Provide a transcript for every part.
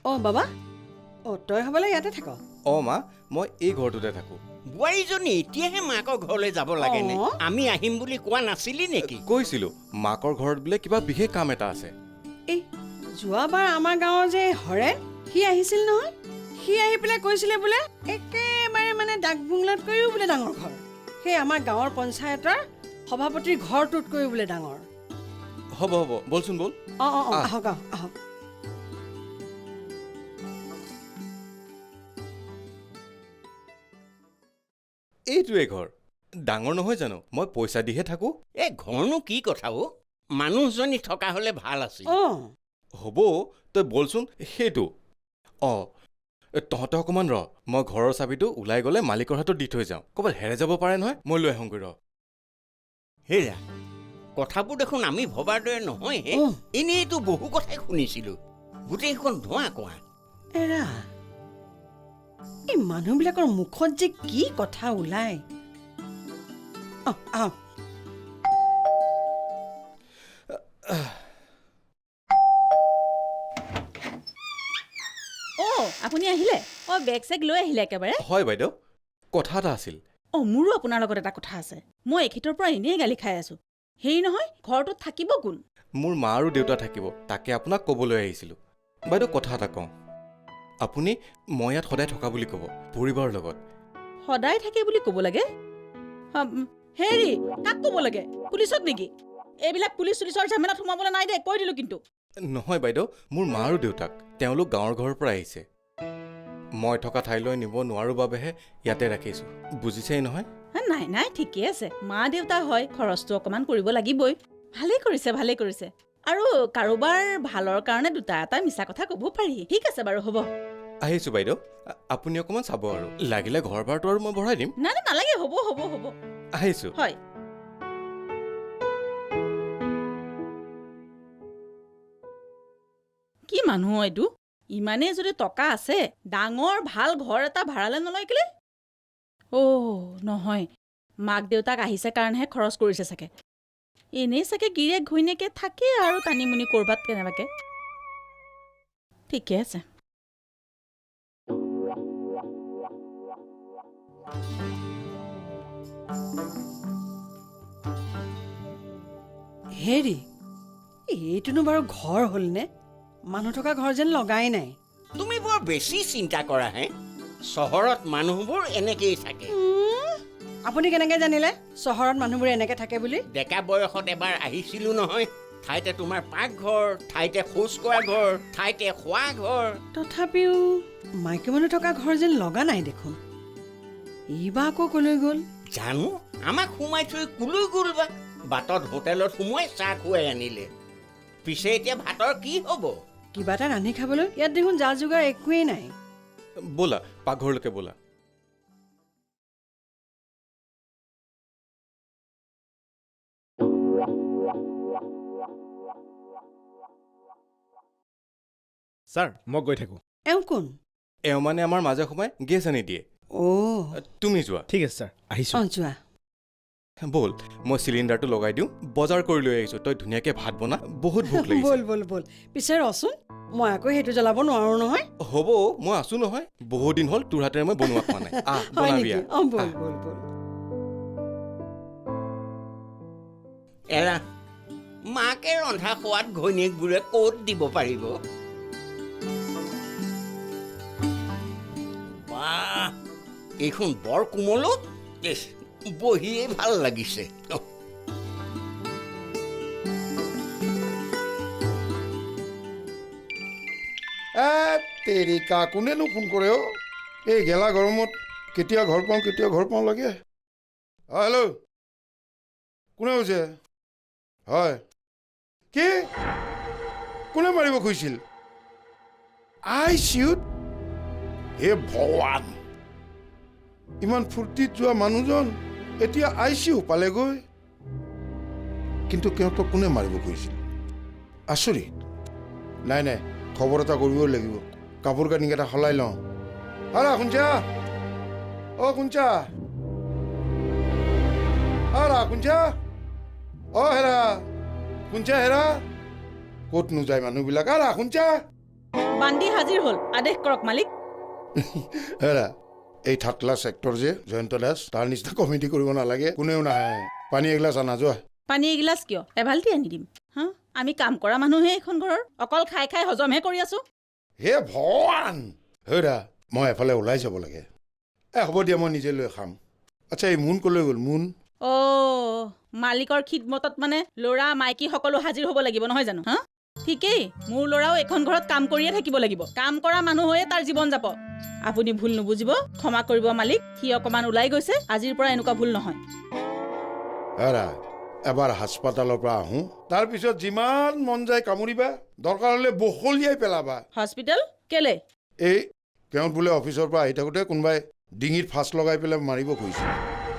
অ বাবা, অ তই হ'বলে ইয়াতে থাক। অ মা, মই এই ঘৰটোতে থাকোঁ। বোৱাৰীজনী এতিয়াহে মাকৰ ঘৰলৈ যাব লাগেনে? আমি আহিম বুলি কোৱা নাছিলি নেকি? কৈছিলোঁ মাকৰ ঘৰত বোলে কিবা বিশেষ কাম এটা আছে। এই যোৱাবাৰ আমাৰ গাঁৱৰ যে হৰেণ, সি আহিছিল নহয়। সি আহি পেলাই কৈছিলে বোলে একেবাৰে মানে ডাকবুংলাতকৈও বোলে ডাঙৰ ঘৰ। সেই আমাৰ গাঁৱৰ পঞ্চায়তৰ সভাপতিৰ ঘৰটোতকৈও বোলে ডাঙৰ। হ'ব হ'ব, বলচোন বল। অ অ অ আহক আহক। এইটোৱে ঘৰ। ডাঙৰ নহয় জানো? মই পইচা দিহে থাকোঁ। এই ঘৰনো কি কথা অ? মানুহজনী থকা হ'লে ভাল আছিল। অ হ'ব, তই বলচোন সেইটো। অ তহঁতে অকণমান ৰ, মই ঘৰৰ চাবিটো ওলাই গ'লে মালিকৰ হাতত দি থৈ যাওঁ। ক'ৰবাত হেৰাই যাব পাৰে নহয়, মই লৈ আহোঁগৈ ৰ। হেৰা, কথাবোৰ দেখোন আমি ভবাৰ দৰে নহয় হে। এনেইতো বহু কথাই শুনিছিলোঁ। গোটেইখন ধোঁৱা কোৱা। এৰা, এই মানুহবিলাকৰ মুখত যে কি কথা ওলায়। অ আহক। আপুনি আহিলে? বেগ চেগ লৈ আহিলে একেবাৰে? হয় বাইদেউ, কথা এটা আছিল। মোৰো আপোনাৰ লগত এটা কথা আছে। মই এখেতৰ পৰা এনেই গালি খাই আছোঁ। হেৰি নহয়, ঘৰটোত থাকিব কোন? মোৰ মা আৰু দেউতা থাকিব, তাকে আপোনাক ক'বলৈ আহিছিলোঁ। বাইদেউ কথা এটা কওঁ, আপুনি মই ইয়াত সদায় থকা বুলি ক'ব, পৰিবাৰৰ লগত। সদায় থাকে বুলি ক'ব লাগে? হেৰি, কাক ক'ব লাগে? পুলিচত নেকি? এইবিলাক পুলিচ চুলিচৰ ঝামেলাত সোমাবলৈ নাই দে, কৈ দিলোঁ কিন্তু। নহয় বাইদেউ, মোৰ মা আৰু দেউতাক, তেওঁলোক গাঁৱৰ ঘৰৰ পৰা আহিছে। মই থকা ঠাইলৈ নিব নোৱাৰোঁ বাবেহে ইয়াতে ৰাখিছোঁ, বুজিছেই নহয়? নাই নাই, ঠিকেই আছে। মা দেউতা হয়, খৰচটো অকণমান কৰিব লাগিবই। ভালেই কৰিছে, ভালেই কৰিছে। আৰু কাৰোবাৰ ভালৰ কাৰণে দুটা এটা মিছা কথা ক'ব পাৰি। ঠিক আছে বাৰু, হ'ব। আহিছোঁ বাইদেউ, আপুনি অকণমান চাব আৰু লাগিলে ঘৰ ভাড়াটো আৰু মই ভৰাই দিম। নাই নাই, নালাগে, হ'ব হ'ব হ'ব। আহিছোঁ। হয়। কি মানুহ এইটো? ইমানেই যদি টকা আছে, ডাঙৰ ভাল ঘৰ এটা ভাড়ালৈ নলয় কেলে? নহয়, মাক দেউতাক আহিছে কাৰণেহে খৰচ কৰিছে চাগে। এনেই চাগে গিৰিয়েক ঘৈণীয়েকে থাকে আৰু টানিমুনি ক'ৰবাত কেনেবাকে। ঠিকে আছে। হেৰি, এইটোনো বাৰু ঘৰ হ'লনে? মানুহ থকা ঘৰ যেন লগাই নাই। তুমি বৰ বেছি চিন্তা কৰা হে। চহৰত মানুহবোৰ এনেকেই থাকে। আপুনি কেনেকৈ জানিলে চহৰত মানুহবোৰ এনেকৈ থাকে বুলি? ডেকা বয়সত এবাৰ আহিছিলোঁ নহয়। ঠাইতে তোমাৰ পাকঘৰ, ঠাইতে শৌচ কৰা ঘৰ, ঠাইতে খোৱা ঘৰ। তথাপিও মাইকী মানুহ থকা ঘৰ যেন লগা নাই দেখোন। এইবা আকৌ কলৈ গ'ল? জানো, আমাক সোমাই থৈ কলৈ গ'ল বা? বাটত হোটেলত সোমোৱাই চাহ খুৱাই আনিলে। পিছে এতিয়া ভাতৰ কি হ'ব? কিবা এটা ৰান্ধি খাবলৈ ইয়াত দেখোন যা যোগাৰ একোৱেই নাই। ব'লা পাকঘৰলৈকে ব'লা। ছাৰ, মই গৈ থাকোঁ। এওঁ কোন? এওঁ মানে আমাৰ মাজে সোমাই গেছ আনি দিয়ে। তুমি যোৱা। ঠিক আছে ছাৰ, আহিছোঁ। যোৱা। ব'ল, মই চিলিণ্ডাৰটো লগাই দিওঁ, বজাৰ কৰি লৈ আহিছোঁ। তই ধুনীয়াকৈ ভাত বনা, বহুত ভোক লাগিছে। ব'ল ব'ল ব'ল। পিছে ৰচোন, মই আকৌ সেইটো জ্বলাব নোৱাৰো নহয়। হ'ব, মই আছোঁ নহয়। বহুত দিন হ'ল তোৰ হাতেৰে মই বনোৱা খোৱা নাই। হয় বনাবি। নেকি? ব'ল ব'ল ব'ল। এৰা, মাকে ৰন্ধা খোৱাত ঘৈণীয়েকবোৰে ক'ত দিব পাৰিব? বাহ, এইখন বৰ কোমল। বহিয়ে ভাল লাগিছে। তেৰিকা, কোনেনো ফোন কৰে অ? এই গেলা গৰমত কেতিয়া ঘৰ পাওঁ লাগে। হেল্ল', কোনে কৈছে? হয়, কি কোনে মাৰিব খুজিছিল? ICUত? হে ভগৱান, ইমান ফূৰ্তিত যোৱা মানুহজন এতিয়া ICU পালেগৈ। কিন্তু সিহঁতক কোনে মাৰিব খুজিছিল? আচৰিত। নাই নাই, খবৰ এটা কৰিবই লাগিব। কাপোৰ কানিকেইটা সলাই লওঁ। হেৰা শুনছা? শুনছা? শুনছা? হেৰা শুনছা? হেৰা ক'ত নোযায় মানুহবিলাক? শুনছা? বান্দি হাজিৰ হ'ল আদেশ কৰক মালিক হেৰা এই থাৰ্ড ক্লাছ এক্টৰ যে জয়ন্ত দাস তাৰ নিচিনা কমেডি কৰিব নালাগে কোনেও নাহে পানী এগিলাচ আনা যোৱা পানী এগিলাচ কিয় এবাল্টি আনি দিম হা আমি কাম কৰা মানুহহে এইখন ঘৰৰ অকল খাই খাই হজমহে কৰি আছো হে ভগৱান হেৰা মই এফালে ওলাই যাব লাগে হ'ব দিয়া মই নিজে লৈ খাম আচ্ছা এই মোন ক'লৈ গ'ল মোন অ' মালিকৰ খিদমতত মানে ল'ৰা মাইকী সকলো হাজিৰ হ'ব লাগিব নহয় জানো হা ঠিকেই মোৰ ল'ৰাও এখন ঘৰত কাম কৰিয়ে থাকিব লাগিব কাম কৰা মানুহ হৈয়ে তাৰ জীৱন যাব আপুনি ভুল নুবুজিব ক্ষমা কৰিব মালিক সি অকণমান ওলাই গৈছে আজিৰ পৰা এনেকুৱা ভুল নহয় হেৰা এবাৰ হাস্পাতালৰ পৰা আহোঁ তাৰপিছত যিমান মন যায় কামুৰিবা দৰকাৰ হ'লে বহলিয়াই পেলাবা হস্পিটেল কেলে এই কেওঁত বোলে অফিচৰ পৰা আহি থাকোঁতে কোনোবাই ডিঙিত ফাঁচ লগাই পেলাই মাৰিব খুজিছিল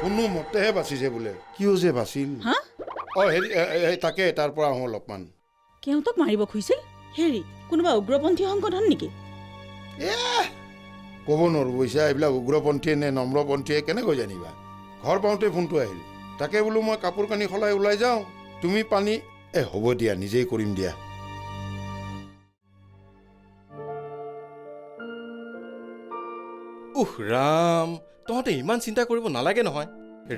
কোনো মতেহে বাচিছে বোলে কিয় যে বাচিল হা হেৰি তাকে তাৰ পৰা আহোঁ অলপমান কেওঁতক মাৰিব খুজিছিল হেৰি কোনোবা উগ্ৰপন্থী সংগঠন নেকি ক'ব নোৱাৰোঁ বুজিছা এইবিলাক উগ্ৰপন্থীয়ে নে নম্ৰপন্থীয়ে কেনেকৈ জানিবা ঘৰ পাওঁতে ফোনটো আহিল তাকে বোলো মই কাপোৰ কানি সলাই ওলাই যাওঁ তুমি পানী হ'ব দিয়া নিজেই কৰিম দিয়া ৰাম তহঁতে ইমান চিন্তা কৰিব নালাগে নহয়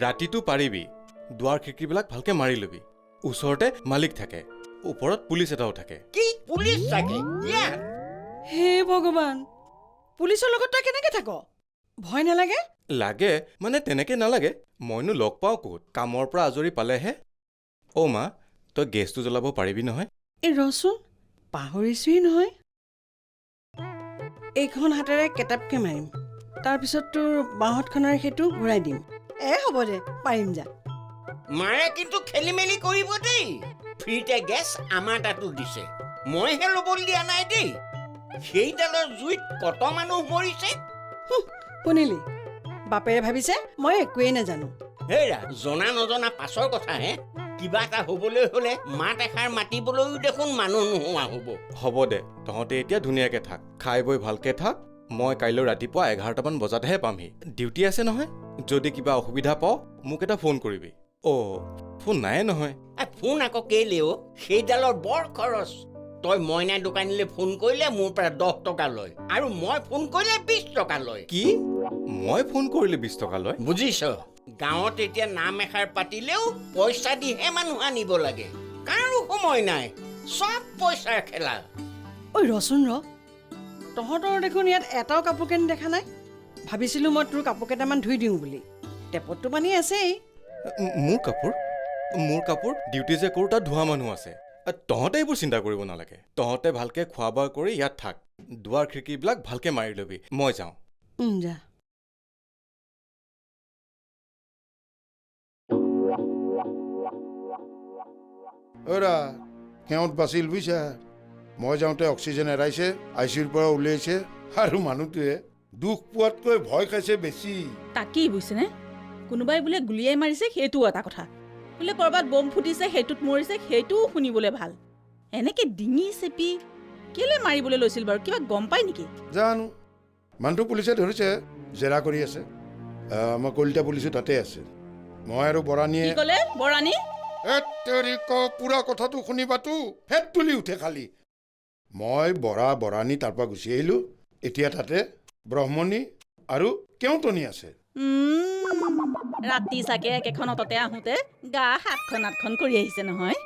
ৰাতিটো পাৰিবি দুৱাৰ খিৰিকীবিলাক ভালকে মাৰি ল'বি ওচৰতে মালিক থাকে ওপৰত পুলিচ এটাও থাকে কি পুলিচ থাকে হে ভগৱান পুলিচৰ লগত তই কেনেকে থাক ভয় নালাগে লাগে মানে তেনেকে নালাগে মইনো লগ পাওঁ ক'ত কামৰ পৰা আজৰি পালেহে অ' মা তই গেছটো জ্বলাব পাৰিবি নহয় এই ৰচোন পাহৰিছোৱেই নহয় এইখন হাতেৰে কেটাপকে মাৰিম তাৰপিছত তোৰ বাঁহতখনেৰে সেইটো ঘূৰাই দিম হ'ব দে পাৰিম যা মাৰে কিন্তু খেলি মেলি কৰিব দেই ফ্ৰীতে গেছ আমাৰ তাতো দিছে মইহে ল'বলৈ দিয়া নাই দেই সেইডালৰ জুইত কত মানুহ মৰিছে শুনিলি বাপেৰে ভাবিছে মই একোৱেই নাজানো হেৰা জনা নজনা পাছৰ কথা হে কিবা এটা হ'বলৈ হ'লে মাত এষাৰ মাতিবলৈও দেখোন মানুহ নোহোৱা হ'ব দে তহঁতে এতিয়া ধুনীয়াকে থাক খাই বৈ ভালকে থাক মই কাইলৈ ৰাতিপুৱা 11টামান বজাতহে পামহি ডিউটি আছে নহয় যদি কিবা অসুবিধা পাওঁ মোক এটা ফোন কৰিবি ফোন নাই নহয় ফোন আকৌ কেলে সেইডালৰ বৰ খৰচ তই মইনা দোকানীলৈ ফোন কৰিলে মোৰ পৰা 10 টকা লয় আৰু মই ফোন কৰিলে 20 টকা লয় কি মই ফোন কৰিলে 20 টকা লয় বুজিছ গাঁৱত এতিয়া নাম এষাৰ পাতিলেও পইচা দিহে মানুহ আনিব লাগে কাৰো সময় নাই চব পইচাৰ খেলা ঐ ৰচোন তহঁতৰ দেখোন ইয়াত এটাও কাপোৰ কানি দেখা নাই ভাবিছিলোঁ মই তোৰ কাপোৰ কেইটামান ধুই দিওঁ বুলি টেপতটো পানী আছেই মোৰ কাপোৰ ডিউটি যে কৰোঁ তাত ধোৱা মানুহ আছে তহঁতে এইবোৰ চিন্তা কৰিব নালাগে তহঁতে ভালকে খোৱা বোৱা কৰি ইয়াত থাক দুৱাৰ খিৰিকীবিলাক ভালকে মাৰি ল'বি মই যাওঁ যা কেওঁত বাচিল বুজিছা মই যাওঁতে অক্সিজেন এৰাইছে ICUৰ পৰা উলিয়াইছে আৰু মানুহটোৱে দুখ পোৱাতকৈ ভয় খাইছে বেছি তাকেই বুজিছেনে কোনোবাই বোলে গুলিয়াই মাৰিছে সেইটোও এটা কথা বোলে ক'ৰবাত বম ফুটিছে সেইটোত মৰিছে সেইটোও শুনিবলৈ ভাল এনেকে ডিঙি চেপি কেলে মাৰিবলৈ লৈছিল বাৰু কিবা গম পাই নেকি জানো মানুহটো পুলিচে ধৰিছে জেৰা কৰি আছে আমাৰ কলিতা পুলিচো তাতে আছে মই আৰু বৰাণীয়ে কি ক'লে বৰাণী পুৰা কথাটো শুনিবাতো ফেট তুলি উঠে খালি মই বৰাণী তাৰ পৰা গুচি আহিলোঁ এতিয়া তাতে ব্ৰহ্মণী আৰু কেওঁটনি আছে ৰাতি চাগে একেখন অটতে আহোঁতে গা 7খন 8খন কৰি আহিছে নহয়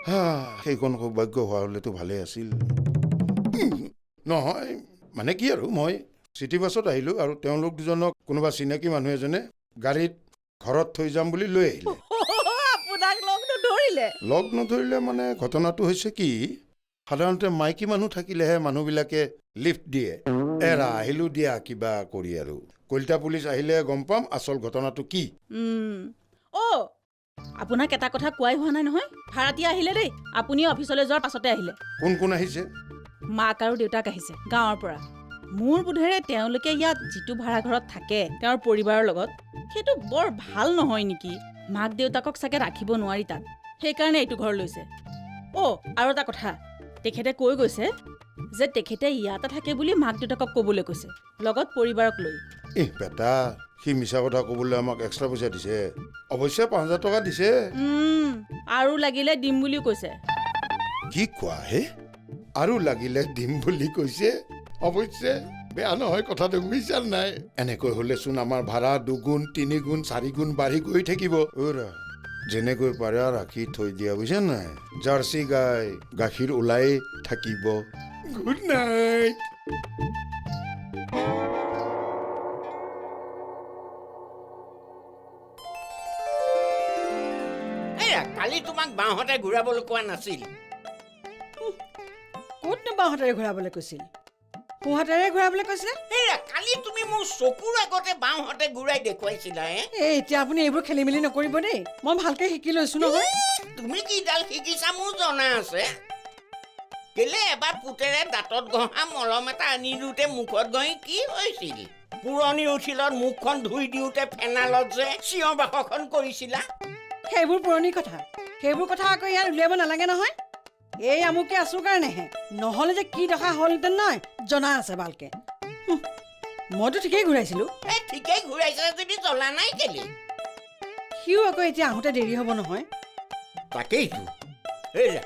সেইখন সৌভাগ্য হোৱা হ'লেতো ভালেই আছিল নহয় মানে কি আৰু মই চিটি বাছত আহিলোঁ আৰু তেওঁলোক দুজনক কোনোবা চিনাকি মানুহ এজনে গাড়ীত ঘৰত থৈ যাম বুলি লৈ আহিলে আপোনাক লগ নধৰিলে মানে ঘটনাটো হৈছে কি সাধাৰণতে মাইকী মানুহ থাকিলেহে মানুহবিলাকে লিফ্ট দিয়ে আহিলোঁ দিয়া কিবা কৰি আৰু কলিতা পুলিচ আহিলে গম পাম আচল ঘটনাটো কি আপোনাক এটা কথা কোৱাই হোৱা নাই নহয় ভাড়াতীয়া আহিলে দেই আপুনি অফিচলৈ যোৱাৰ পাছতে আহিলে কোন আহিছে মাক আৰু দেউতাক আহিছে গাঁৱৰ পৰা মোৰ বোধেৰে তেওঁলোকে ইয়াত যিটো ভাড়া ঘৰত থাকে তেওঁৰ পৰিবাৰৰ লগত সেইটো বৰ ভাল নহয় নেকি মাক দেউতাকক চাগে ৰাখিব নোৱাৰি তাত সেইকাৰণে এইটো ঘৰ লৈছে আৰু এটা কথা তেখেতে কৈ গৈছে যে তেখেতে ইয়াতে থাকে বুলি মাক দেউতাকক ক'বলৈ কৈছে লগত পৰিবাৰক লৈ বেটা সি মিছা কথা ক'বলৈ আমাক এক্সট্ৰা পইচা দিছে অৱশ্যে 5,000 টকা দিছে আৰু লাগিলে দিম বুলিও কৈছে কি কোৱা হে আৰু লাগিলে দিম বুলি কৈছে অৱশ্যে বেয়া নহয় কথাটো বুজিছা নাই এনেকৈ হ'লেচোন আমাৰ ভাড়া 2 গুণ 3 গুণ 4 গুণ বাঢ়ি গৈ থাকিব ওৰা যেনেকৈ পাৰে ৰাখি থৈ দিয়া বুজিছা নাই জাৰ্চি গাই গাখীৰ ওলাই থাকিব গুড নাইট এয়া কালি তোমাক বাঁহতে ঘূৰাবলৈ কোৱা নাছিল ক'তনো বাওঁহাতেৰে ঘূৰাবলৈ কৈছিল সোঁহাতেৰে ঘূৰাবলৈ কৈছিলে এয়া কালি তুমি মোৰ চকুৰ আগতে বাঁহতে ঘূৰাই দেখুৱাইছিলা এই এতিয়া আপুনি এইবোৰ খেলি মেলি নকৰিব দেই মই ভালকৈ শিকি লৈছোঁ নহয় তুমি কিডাল শিকিছা মোৰ জনা আছে কেলে এবাৰ পুতেৰে দাঁতত ঘঁহা মলম এটা আনি দিওঁতে মুখত ঘঁহি কি হৈছিল পুৰণি উঠিলত মুখখন ধুই দিওঁতে ফেনালত যে চিঞৰ বাসখন কৰিছিলা সেইবোৰ পুৰণি কথা সেইবোৰ কথা আকৌ ইয়াত উলিয়াব নালাগে নহয় এই আমুকে আছোঁ কাৰণেহে নহ'লে যে কি দশা হ'লহেঁতেন নহয় জনা আছে ভালকৈ মইতো ঠিকেই ঘূৰাইছিলোঁ এই ঠিকেই ঘূৰাইছা যদি জ্বলা নাই কেলে সিও আকৌ এতিয়া আহোঁতে দেৰি হ'ব নহয় তাকেইতো এয়া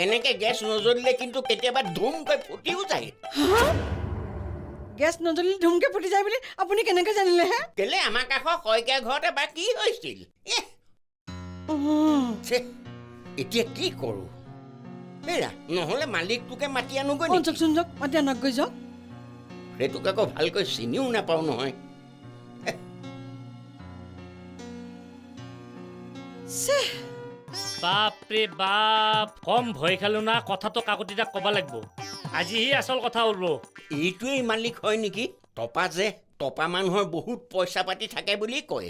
এনেকে গেছ নজ্বলিলে কিন্তু কেতিয়াবা ধুমকৈ ফুটিও যায় গেছ নজ্বলিলে ধুমকৈ ফুটি যায় বুলি আপুনি কেনেকৈ জানিলে হে কেলে আমাৰ কাষৰ শইকীয়া ঘৰত এবাৰ কি হৈছিল ছে, এতিয়া কি কৰোঁ এৰা নহ'লে মালিকটোকে মাতি আনোগৈ নেকি? যাওকচোন যাওক মাতি আনক গৈ যাওক সেইটোক আকৌ ভালকৈ চিনিও নাপাওঁ নহয় বাপৰে বাপ কম ভয় খালো না কথাটো কাকতিটা ক'ব লাগিব আজিহে আচল কথা ওলব এইটোৱেই মালিক হয় নেকি টপা মানুহৰ বহুত পইচা পাতি থাকে বুলি কয়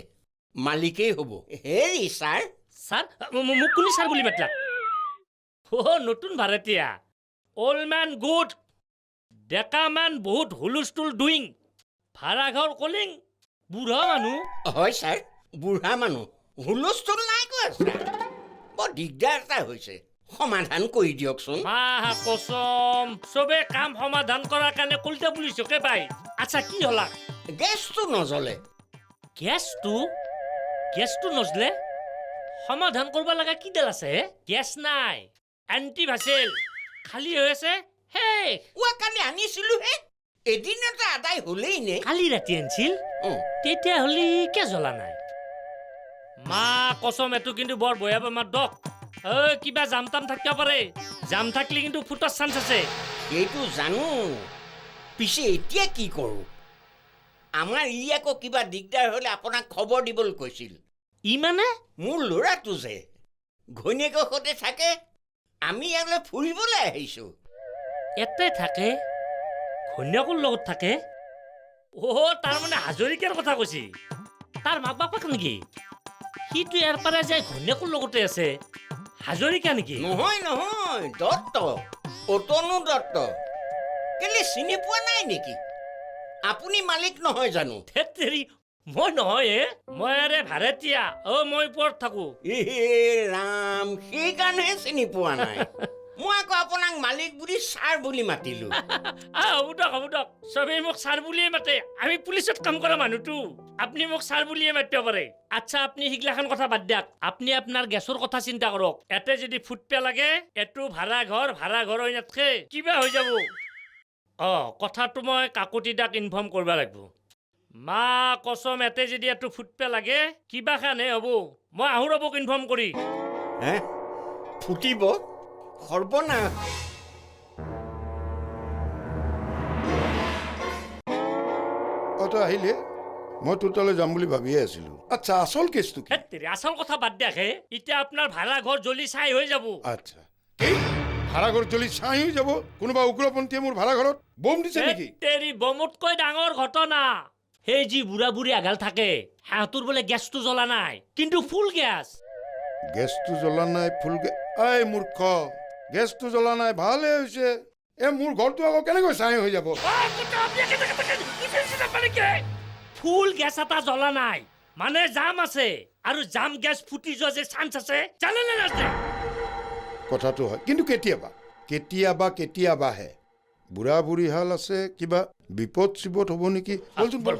মালিকেই হ'ব হেৰি ছাৰ ছাৰ মোক কোনে ছাৰ বুলি মাতিলা নতুন ভাড়াতীয়া অল্ড মেন গুড ডেকা মেন বহুত হুলস্থুল ডুইং ভাড়াঘৰ কলিং বুঢ়া মানুহ হয় ছাৰ বুঢ়া মানুহ হুলস্থুল নাই কোৱা ছাৰ বৰ দিগদাৰ এটা হৈছে সমাধান কৰি দিয়কচোন মা কচম চবে কাম সমাধান কৰাৰ কাৰণে কলিতা পুলিচকে পাই আচ্ছা কি হলা গেছটো নজ্বলে গেছটো নজলে সমাধান কৰিব লগা কিডাল আছে গেছ নাই এণ্টিভাইচেল খালী হৈ আছে শেষ কালি আনিছিলো হে এদিনতে আদায় হলেই নে কালি ৰাতি আনিছিল তেতিয়াহ'লে কিয় জ্বলা নাই মা কচম এইটো কিন্তু বৰ বেয়া বেমাৰ দক কিবা জাম তাম থাকিব পাৰে জাম থাকিলে কিন্তু ফুটাৰ চান্স আছে এইটো জানো পিছে এতিয়া কি কৰোঁ আমাৰ ই আকৌ কিবা দিগদাৰ হ'লে আপোনাক খবৰ দিবলৈ কৈছিল ই মানে মোৰ ল'ৰাটো যে ঘৈণীয়েকৰ সৈতে থাকে আমি ইয়ালৈ ফুৰিবলৈ আহিছোঁ ইয়াতে থাকে ঘৈণীয়েকৰ লগত থাকে তাৰমানে হাজৰিকাৰ কথা কৈছি তাৰ মাক বাপাক নেকি সিটো ইয়াৰ পৰা যায় ঘৈণীয়েকৰ লগতে আছে হাজৰিকা নেকি নহয় দত্ত অতনু দত্ত কেলে চিনি পোৱা নাই নেকি আপুনি মালিক নহয় জানো ধেৎতেৰি মই নহয় মই আৰে ভাড়াতীয়া মই ওপৰত থাকো ৰাম সেইকাৰণেহে চিনি পোৱা নাই মই আকৌ আপোনাক মালিক বুলি ছাৰ বুলি মাতিলো হ'ব দক চবেই মোক ছাৰ বুলিয়ে মাতে আমি পুলিচত কাম কৰা মানুহটো আপুনি মোক ছাৰ বুলিয়ে মাতিব পাৰে আচ্ছা আপুনি সিগলাখান কথা বাদ দিয়ক আপুনি আপোনাৰ গেছৰ কথা চিন্তা কৰক এতে যদি ফুটপে লাগে এইটো ভাড়া ঘৰ হৈ নাথাকে কিবা হৈ যাব কথাটো মই কাকতি দাক ইনফৰ্ম কৰিব লাগিব মা কচম এতে যদি এইটো ফুটপে লাগে কিবা খানে হ'ব মই আহো ৰ'বক ইনফৰ্ম কৰি হে ফুটিব সৰ্বনাশ আহিলে মই তোৰ তালৈ যাম বুলি ভাবিয়ে আছিলো আচ্ছা আচল কেছটো কি হেত্তেৰি আচল কথা বাদ দিয়াকে এতিয়া আপোনাৰ ভাড়া ঘৰ জ্বলি ছাই হৈ যাব আচ্ছা কি ভাড়াঘৰ জ্বলি ছাই হৈ যাব কোনোবা উগ্ৰপন্থীয়ে মোৰ ভাড়াঘৰত বম দিছে নেকি হেত্তেৰি বমতকৈ ডাঙৰ ঘটনা সেই যি বুঢ়া বুঢ়ী এগাল থাকে সিহঁতৰ বোলে গেছটো জ্বলা নাই কিন্তু ফুল গেছ গেছটো জ্বলা নাই ফুল এই মূৰ্খ গেছটো জ্বলা নাই ভালে হৈছে মোৰ ঘৰটো আকৌ কেনেকৈ ছাই হৈ যাব ফুল গেছ এটা জ্বলা নাই মানে জাম আছে আৰু জাম গেছ ফুটি যোৱা যে চান্স আছে জানে নে নাজানে কথাটো হয় কিন্তু কেতিয়াবাহে বুঢ়া বুঢ়ী হাল আছে কিবা বিপদ চিপদ হ'ব নেকি বল